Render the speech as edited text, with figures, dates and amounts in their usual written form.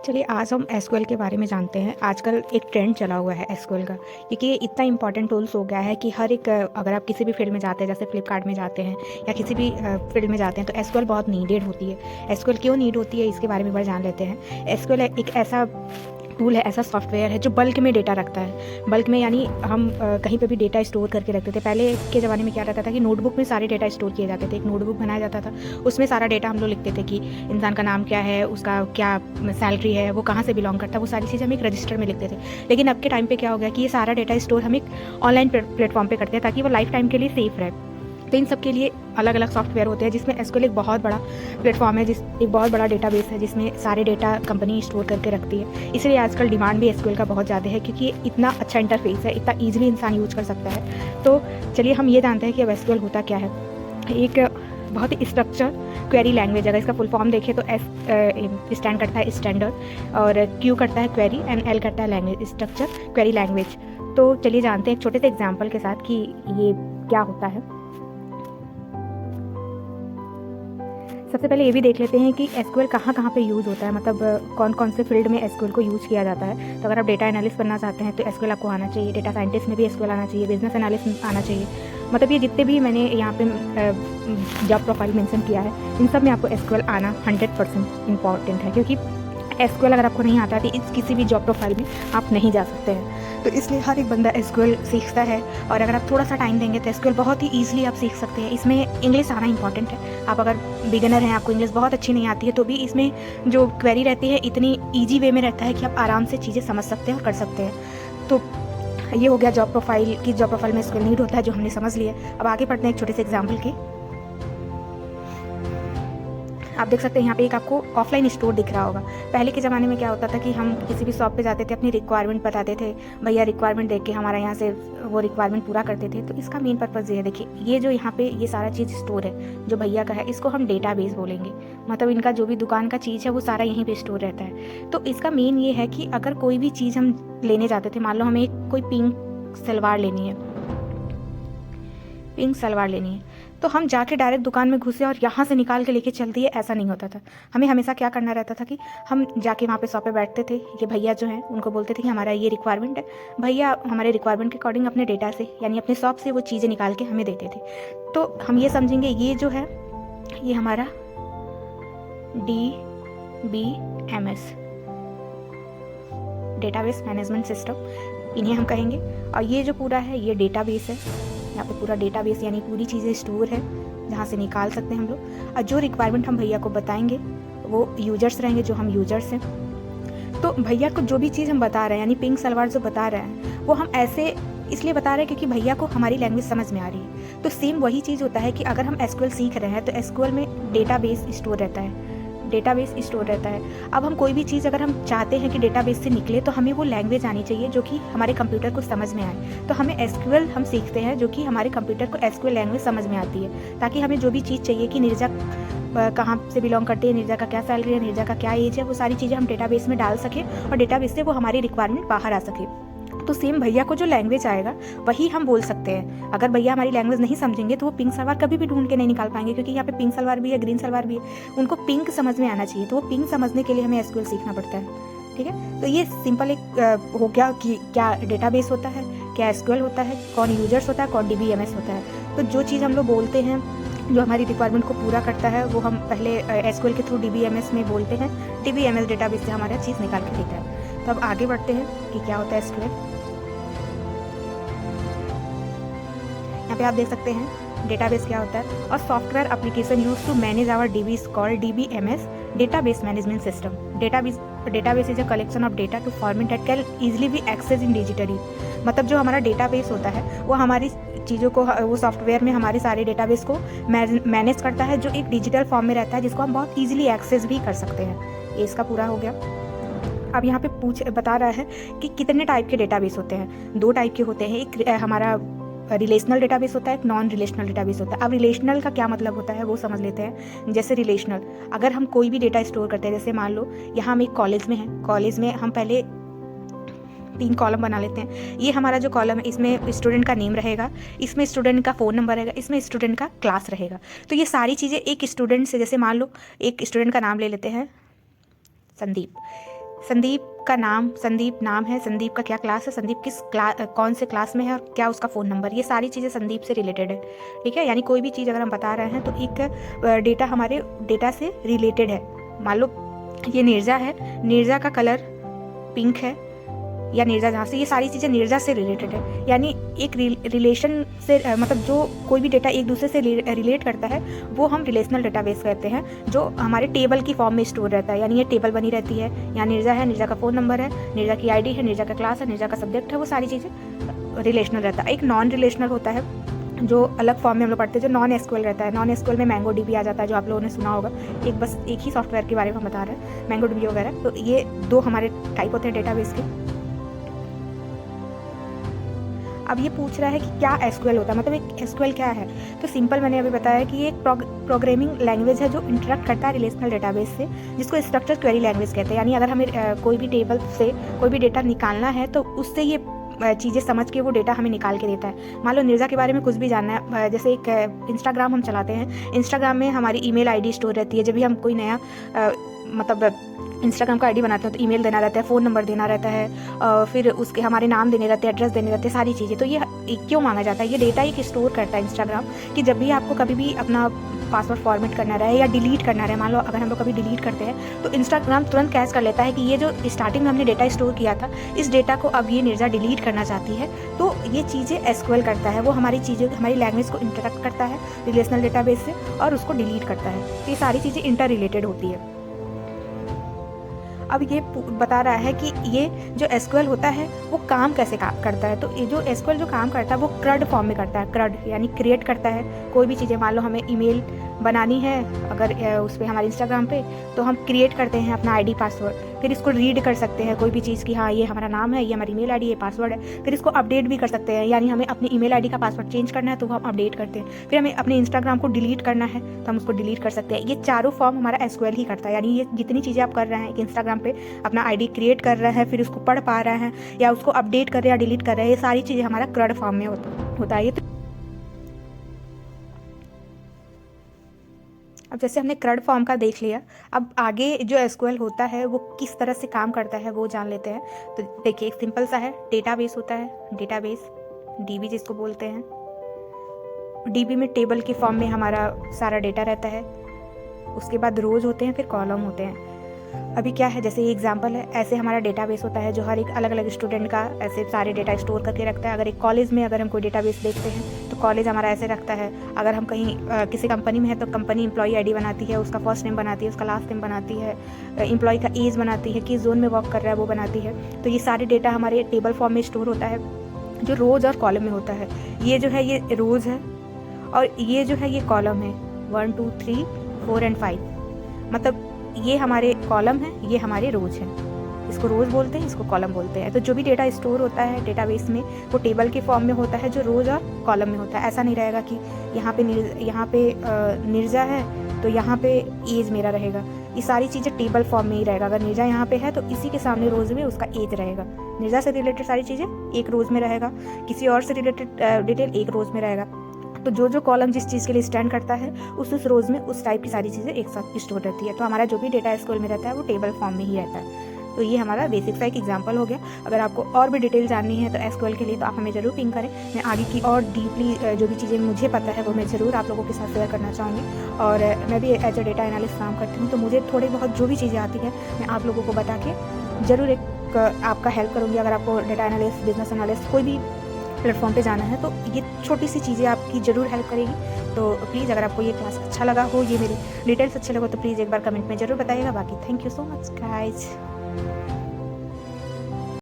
चलिए आज हम एसक्यूएल के बारे में जानते हैं। आजकल एक ट्रेंड चला हुआ है एसक्यूएल का, क्योंकि ये इतना इंपॉर्टेंट टूल्स हो गया है कि हर एक अगर आप किसी भी फील्ड में जाते हैं, जैसे फ्लिपकार्ट में जाते हैं या किसी भी फील्ड में जाते हैं, तो एसक्यूएल बहुत नीडेड होती है। एसक्यूएल क्यों नीड होती है, इसके बारे में एक बार जान लेते हैं। एसक्यूएल एक ऐसा टूल है, ऐसा सॉफ्टवेयर है जो बल्क में डेटा रखता है। बल्क में यानी हम कहीं पे भी डेटा स्टोर करके रखते थे। पहले के ज़माने में क्या रहता था कि नोटबुक में सारे डेटा स्टोर किए जाते थे। एक नोटबुक बनाया जाता था, उसमें सारा डेटा हम लोग लिखते थे कि इंसान का नाम क्या है, उसका क्या सैलरी है, वो कहाँ से बिलोंग करता है, वो सारी चीज़ें हम एक रजिस्टर में लिखते थे। लेकिन अब के टाइम पे क्या हो गया कि ये सारा डेटा स्टोर हम एक ऑनलाइन प्लेटफॉर्म पे करते हैं, ताकि वो लाइफ टाइम के लिए सेफ रहे। तो इन सब के लिए अलग अलग सॉफ्टवेयर होते हैं, जिसमें एसक्यूएल एक बहुत बड़ा प्लेटफॉर्म है, एक बहुत बड़ा डेटाबेस है, जिसमें सारे डेटा कंपनी स्टोर करके रखती है। इसलिए आजकल डिमांड भी एसक्यूएल का बहुत ज़्यादा है, क्योंकि ये इतना अच्छा इंटरफेस है, इतना ईजिली इंसान यूज कर सकता है। तो चलिए हम ये जानते हैं कि अब एसक्यूएल होता क्या है। एक बहुत ही स्ट्रक्चर क्वेरी लैंग्वेज। अगर इसका फुल फॉर्म देखें तो एस स्टैंड करता है स्टैंडर्ड, और क्यू करता है क्वेरी, एंड एल करता है लैंग्वेज, स्ट्रक्चर क्वेरी लैंग्वेज। तो चलिए जानते हैं एक छोटे से एग्जाम्पल के साथ कि ये क्या होता है। सबसे पहले ये भी देख लेते हैं कि एसक्यूएल कहाँ कहाँ पे यूज़ होता है, मतलब कौन कौन से फील्ड में एसक्यूएल को यूज़ किया जाता है। तो अगर आप डेटा एनालिस्ट बनना चाहते हैं तो एसक्यूएल आपको आना चाहिए। डेटा साइंटिस्ट में भी एसक्यूएल आना चाहिए। बिजनेस एनालिस्ट आना चाहिए। मतलब ये जितने भी मैंने यहाँ पे जॉब प्रोफाइल मेंशन किया है, इन सब में आपको एसक्यूएल आना 100% इम्पॉर्टेंट है, क्योंकि एसक्यूएल अगर आपको नहीं आता है तो किसी भी जॉब प्रोफाइल में आप नहीं जा सकते हैं। तो इसलिए हर एक बंदा एसक्यूएल सीखता है, और अगर आप थोड़ा सा टाइम देंगे तो एसक्यूएल बहुत ही ईजिली आप सीख सकते हैं। इसमें इंग्लिश आना इंपॉर्टेंट है। आप अगर बिगिनर हैं, आपको इंग्लिश बहुत अच्छी नहीं आती है, तो भी इसमें जो क्वेरी रहती है इतनी ईजी वे में रहता है कि आप आराम से चीज़ें समझ सकते हैं और कर सकते हैं। तो ये हो गया जॉब प्रोफाइल की। जॉब प्रोफाइल में एसक्यूएल नीड होता है, जो हमने समझ लिया। अब आगे पढ़ते हैं एक छोटे से एग्जाम्पल के। आप देख सकते हैं यहाँ पे एक आपको ऑफलाइन स्टोर दिख रहा होगा। पहले के ज़माने में क्या होता था कि हम किसी भी शॉप पे जाते थे, अपनी रिक्वायरमेंट बताते थे, भैया रिक्वायरमेंट देख के हमारा यहाँ से वो रिक्वायरमेंट पूरा करते थे। तो इसका मेन पर्पज़ ये है, देखिए ये जो यहाँ पे ये सारा चीज़ स्टोर है जो भैया का है, इसको हम डेटाबेस बोलेंगे। मतलब इनका जो भी दुकान का चीज़ है वो सारा यहीं पर स्टोर रहता है। तो इसका मेन ये है कि अगर कोई भी चीज़ हम लेने जाते थे, मान लो हमें कोई पिंक सलवार लेनी है, तो हम जाके डायरेक्ट दुकान में घुसे और यहाँ से निकाल के लेके चल दिए, ऐसा नहीं होता था। हमें हमेशा क्या करना रहता था कि हम जाके वहाँ पे शॉप पे बैठते थे। ये भैया जो हैं उनको बोलते थे कि हमारा ये रिक्वायरमेंट है। भैया हमारे रिक्वायरमेंट के अकॉर्डिंग अपने डेटा से, यानी अपने शॉप से वो चीज़ें निकाल के हमें देते थे। तो हम ये समझेंगे, ये जो है ये हमारा DBMS, डेटाबेस मैनेजमेंट सिस्टम, इन्हें हम कहेंगे। और ये जो पूरा है ये डेटाबेस है। यहाँ पे पूरा डेटाबेस यानी पूरी चीज़ें स्टोर है, जहाँ से निकाल सकते हैं हम लोग। और जो रिक्वायरमेंट हम भैया को बताएंगे वो यूजर्स रहेंगे, जो हम यूजर्स हैं। तो भैया को जो भी चीज़ हम बता रहे हैं, यानी पिंक सलवार जो बता रहे हैं, वो हम ऐसे इसलिए बता रहे हैं क्योंकि भैया को हमारी लैंग्वेज समझ में आ रही है। तो सेम वही चीज़ होता है कि अगर हम एसक्यूएल सीख रहे हैं तो एसक्यूएल में डेटाबेस स्टोर रहता है, अब हम कोई भी चीज़ अगर हम चाहते हैं कि डेटाबेस से निकले, तो हमें वो लैंग्वेज आनी चाहिए जो कि हमारे कंप्यूटर को समझ में आए। तो हमें एसक्यूएल हम सीखते हैं जो कि हमारे कंप्यूटर को एसक्यूएल लैंग्वेज समझ में आती है, ताकि हमें जो भी चीज़ चाहिए कि निर्जा कहाँ से बिलोंग करती है, निर्जा का क्या सैलरी है, निर्जा का क्या एज है, वो सारी चीज़ें हम डेटाबेस में डाल सकें और डेटाबेस से वो हमारी रिक्वायरमेंट बाहर आ सके। तो सेम भैया को जो लैंग्वेज आएगा वही हम बोल सकते हैं। अगर भैया हमारी लैंग्वेज नहीं समझेंगे तो वो पिंक सलवार कभी भी ढूंढ के नहीं निकाल पाएंगे, क्योंकि यहाँ पे पिंक सलवार भी है, ग्रीन सलवार भी है। उनको पिंक समझ में आना चाहिए, तो वो पिंक समझने के लिए हमें एसक्यूएल सीखना पड़ता है। ठीक है, तो ये सिंपल एक हो गया कि क्या डेटाबेस होता है, क्या एसक्यूएल होता है, कौन यूजर्स होता है, कौन DBMS होता है। तो जो चीज़ हम लोग बोलते हैं जो हमारी रिक्वायरमेंट को पूरा करता है, वो हम पहले एसक्यूएल के थ्रू DBMS में बोलते हैं। DBMS डेटाबेस से हमारा चीज़ निकाल के देता है। तो अब आगे बढ़ते हैं कि क्या होता है एसक्यूएल। यहाँ पे आप देख सकते हैं डेटाबेस क्या होता है। और software application use to manage our DB is called DBMS, database management system. Database is a collection of data to format that can easily be access in digitally. मतलब जो हमारा डेटाबेस होता है वो हमारी चीज़ों को, वो सॉफ्टवेयर में हमारे सारे डेटाबेस को मैनेज करता है, जो एक डिजिटल फॉर्म में रहता है, जिसको हम बहुत ईजिली एक्सेस भी कर सकते हैं। ये इसका पूरा हो गया। अब यहाँ पे बता रहा है कि कितने टाइप के डेटाबेस होते हैं। 2 टाइप के होते हैं, एक हमारा रिलेशनल डेटाबेस होता है, एक नॉन रिलेशनल डेटाबेस होता है। अब रिलेशनल का क्या मतलब होता है वो समझ लेते हैं। जैसे रिलेशनल, अगर हम कोई भी डेटा स्टोर करते हैं, जैसे मान लो यहाँ हम एक कॉलेज में हैं, कॉलेज में हम पहले 3 कॉलम बना लेते हैं। ये हमारा जो कॉलम है इसमें स्टूडेंट का नेम रहेगा, इसमें स्टूडेंट का फ़ोन नंबर रहेगा, इसमें स्टूडेंट का क्लास रहेगा। तो ये सारी चीज़ें एक स्टूडेंट से, जैसे मान लो एक स्टूडेंट का नाम ले लेते हैं संदीप। संदीप का नाम, संदीप नाम है, संदीप का क्या क्लास है, संदीप किस कौन से क्लास में है और क्या उसका फ़ोन नंबर, ये सारी चीज़ें संदीप से रिलेटेड है। ठीक है, यानी कोई भी चीज़ अगर हम बता रहे हैं तो एक डेटा हमारे डेटा से रिलेटेड है। मान लो ये नीरजा है, नीरजा का कलर पिंक है, या नीरजा जहाँ से, ये सारी चीज़ें नीरजा से रिलेटेड है। यानी एक रिलेशन से मतलब जो कोई भी डेटा एक दूसरे से रिलेट करता है वो हम रिलेशनल डेटाबेस कहते हैं, जो हमारे टेबल की फॉर्म में स्टोर रहता है। यानी ये टेबल बनी रहती है, यहाँ नीरजा है, नीरजा का फ़ोन नंबर है, नीरजा की आईडी है, नीरजा का क्लास है, नीरजा का सब्जेक्ट है, वो सारी चीज़ें रिलेशनल रहता है। एक नॉन रिलेशनल होता है जो अलग फॉर्म में हम लोग पढ़ते हैं, जो नॉन एसक्यूएल रहता है। नॉन एसक्यूएल में मैंगो डीबी आ जाता है, जो आप लोगों ने सुना होगा। एक ही सॉफ्टवेयर के बारे में हम बता रहे हैं, मैंगो डीबी वगैरह। तो ये दो हमारे टाइप होते हैं डेटाबेस के। अब ये पूछ रहा है कि क्या एसक्यूएल होता है, मतलब एक एसक्यूएल क्या है। तो सिंपल मैंने अभी बताया कि ये एक प्रोग्रामिंग लैंग्वेज है जो इंटरेक्ट करता है रिलेशनल डेटाबेस से, जिसको स्ट्रक्चर क्वेरी लैंग्वेज कहते हैं। यानी अगर हमें कोई भी टेबल से कोई भी डेटा निकालना है तो उससे ये चीज़ें समझ के वो डेटा हमें निकाल के देता है। मान लो नीरजा के बारे में कुछ भी जानना है, जैसे एक इंस्टाग्राम हम चलाते हैं, इंस्टाग्राम में हमारी ईमेल आईडी स्टोर रहती है। जब भी हम कोई नया मतलब इंस्टाग्राम का आईडी बनाते हैं तो ईमेल देना रहता है, फ़ोन नंबर देना रहता है, फिर उसके हमारे नाम देने रहते हैं, एड्रेस देने रहते हैं, सारी चीज़ें। तो ये क्यों मांगा जाता है, ये डेटा एक स्टोर करता है इंस्टाग्राम, कि जब भी आपको कभी भी अपना पासवर्ड फॉर्मेट करना रहे या डिलीट करना रहे, मान लो अगर हम लोग कभी डिलीट करते हैं तो इंस्टाग्राम तुरंत कैच कर लेता है कि ये जो स्टार्टिंग में हमने डेटा स्टोर किया था, इस डेटा को अब ये नीरजा डिलीट करना चाहती है। तो ये चीज़ें एसक्यूएल करता है, वो हमारी चीज़ें, हमारी लैंग्वेज को इंटरेक्ट करता है रिलेशनल डेटाबेस से और उसको डिलीट करता है। तो ये सारी चीज़ें इंटर रिलेटेड होती है। अब ये बता रहा है कि ये जो एसक्यूएल होता है वो काम कैसे करता है। तो ये जो एसक्यूएल जो काम करता है वो क्रड फॉर्म में करता है। क्रड यानी क्रिएट करता है कोई भी चीज़ें। मान लो हमें ईमेल बनानी है अगर उस पर हमारे इंस्टाग्राम पे, तो हम क्रिएट करते हैं अपना आईडी पासवर्ड, फिर इसको रीड कर सकते हैं कोई भी चीज़ की, हाँ ये हमारा नाम है, ये हमारी ईमेल आईडी, ये पासवर्ड है। फिर इसको अपडेट भी कर सकते हैं, यानी हमें अपनी ईमेल आईडी का पासवर्ड चेंज करना है तो वो हम अपडेट करते हैं। फिर हमें अपने इंस्टाग्राम को डिलीट करना है तो हम उसको डिलीट कर सकते हैं। ये चारों फॉर्म हमारा एसक्यूएल ही करता है। यानी ये जितनी चीज़ें आप कर रहे हैं कि इंस्टाग्राम पे अपना आईडी क्रिएट कर रहे हैं, फिर उसको पढ़ पा रहे हैं या उसको अपडेट कर रहे हैं या डिलीट कर रहे हैं, ये सारी चीज़ें हमारा क्रड फॉर्म में होता है। अब जैसे हमने क्रड फॉर्म का देख लिया, अब आगे जो एसक्यूएल होता है वो किस तरह से काम करता है वो जान लेते हैं। तो देखिए एक सिंपल सा है, डेटाबेस होता है, डेटाबेस डीबी जिसको बोलते हैं। डीबी में टेबल के फॉर्म में हमारा सारा डेटा रहता है, उसके बाद रोज होते हैं, फिर कॉलम होते हैं। अभी क्या है, जैसे ये एग्जांपल है, ऐसे हमारा डेटाबेस होता है जो हर एक अलग अलग स्टूडेंट का ऐसे सारे डेटा स्टोर करके रखता है। अगर एक कॉलेज में अगर हम कोई डेटाबेस देखते हैं तो कॉलेज हमारा ऐसे रखता है। अगर हम कहीं किसी कंपनी में है तो कंपनी एम्प्लॉई आईडी बनाती है, उसका फर्स्ट नेम बनाती है, उसका लास्ट नेम बनाती है, एम्प्लॉय का एज बनाती है, किस जोन में वर्क कर रहा है वो बनाती है। तो ये सारे डेटा हमारे टेबल फॉर्म में स्टोर होता है जो रोज़ और कॉलम में होता है। ये जो है ये रोज़ है और ये जो है ये कॉलम है, 1 2 3 4 एंड 5। मतलब ये हमारे कॉलम है, ये हमारे रोज हैं। इसको रोज बोलते हैं, इसको कॉलम बोलते हैं। तो जो भी डेटा स्टोर होता है डेटाबेस में वो टेबल के फॉर्म में होता है जो रोज और कॉलम में होता है। ऐसा नहीं रहेगा कि यहाँ पे नीरजा है तो यहाँ पे एज मेरा रहेगा। ये सारी चीज़ें टेबल फॉर्म में ही रहेगा। अगर नीरजा यहाँ पे है तो इसी के सामने रोज में उसका एज रहेगा। नीरजा से रिलेटेड सारी चीज़ें एक रोज में रहेगा, किसी और से रिलेटेड डिटेल एक रोज में रहेगा। तो जो कॉलम जिस चीज़ के लिए स्टैंड करता है उस रोज़ में उस टाइप की सारी चीज़ें एक साथ स्टोर रहती है। तो हमारा जो भी डेटा एसक्यूएल में रहता है वो टेबल फॉर्म में ही रहता है। तो ये हमारा बेसिक सा एक एग्जांपल हो गया। अगर आपको और भी डिटेल जाननी है तो एसक्यूएल के लिए तो आप हमें ज़रूर पिंग करें। मैं आगे की और डीपली जो भी चीज़ें मुझे पता है वो मैं ज़रूर आप लोगों के साथ शेयर करना चाहूँगी। और मैं भी एज ए डेटा एनालिस्ट काम करती हूँ, तो मुझे थोड़े बहुत जो भी चीज़ें आती हैं मैं आप लोगों को बता के ज़रूर एक आपका हेल्प करूँगी। अगर आपको डेटा एनालिस्ट, बिजनेस एनालिस्ट कोई भी प्लेटफॉर्म पे जाना है तो ये छोटी सी चीज़ें आपकी ज़रूर हेल्प करेगी। तो प्लीज़ अगर आपको ये क्लास अच्छा लगा हो, ये मेरी डिटेल्स अच्छे लगे हो तो प्लीज़ एक बार कमेंट में ज़रूर बताइएगा। बाकी thank you so much guys.